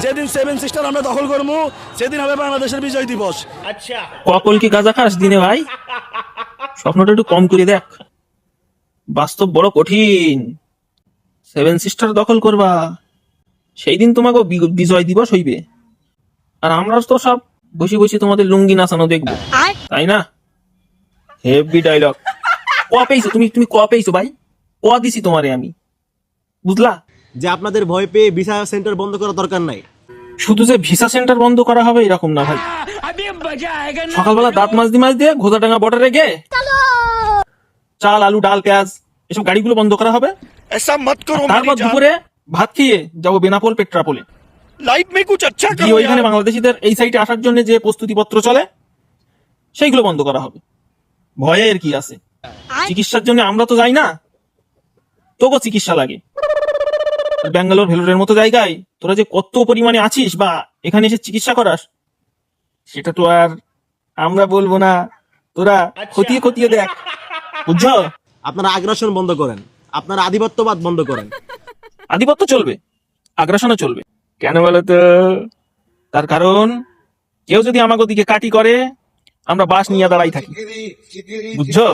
যেদিন seven sister আমরা দখল করবো সেদিন হবে বাংলাদেশের বিজয় দিবস। আচ্ছা, কখন কি গাঁজা খাস দিনে ভাই? স্বপ্নটা একটু কম করে দেখ, বাস্তব বড় কঠিন। সেভেন সিস্টার দখল করবা, সেই দিন তোমাকে বিজয় দিবস হইবে, আর আমরা তো সব বসে বসে তোমাদের লুঙ্গি নাচানো দেখবো, তাই না? Heavy dialogue. ক পেয়েছো তুমি? তুমি ক পেয়েছো ভাই? ক দিছি তোমারে আমি, বুঝলা? যে আপনাদের ভয় পেয়ে ভিসা সেন্টার বন্ধ করা দরকার নাই। শুধু যে ভিসা সেন্টার বন্ধ করা হবে এরকম না ভাই। সকালবেলা দাঁত মাছ দিয়ে ঘোষাডাঙ্গা বর্ডারে গিয়ে চাল আলু ডাল পেঁয়াজ এসব গাড়িগুলো বন্ধ করা হবে। তারপর দুপুরে ভাত খেয়ে যাবো বেনাপোল পেট্রাপোলে। লাইফ মে কুছ আচ্ছা গিয়ে ওইখানে বাংলাদেশিদের এই সাইটে আসার জন্য যে প্রস্তুতি পত্র চলে সেইগুলো বন্ধ করা হবে। ভয়ের কি আছে? চিকিৎসার জন্য আমরা তো যাই না, তোকে চিকিৎসা লাগে। ব্যাঙ্গালোর ভেলোরের মতো জায়গায় তোরা যে কত পরিমাণে আছিস বা এখানে এসে চিকিৎসা করাস সেটা তো আর আমরা বলবো না, তোরা খতিয়ে খতিয়ে দেখ, বুঝছো? আপনারা আগ্রাসন বন্ধ করেন, আপনারা আধিপত্যবাদ বন্ধ করেন। আধিপত্য চলবে, আগ্রাসনও চলবে। কেন বলতো? তার কারণ কেউ যদি আমাকে দিকে কাটি করে আমরা বাস নিয়ে দাঁড়াই থাকি, বুঝছো?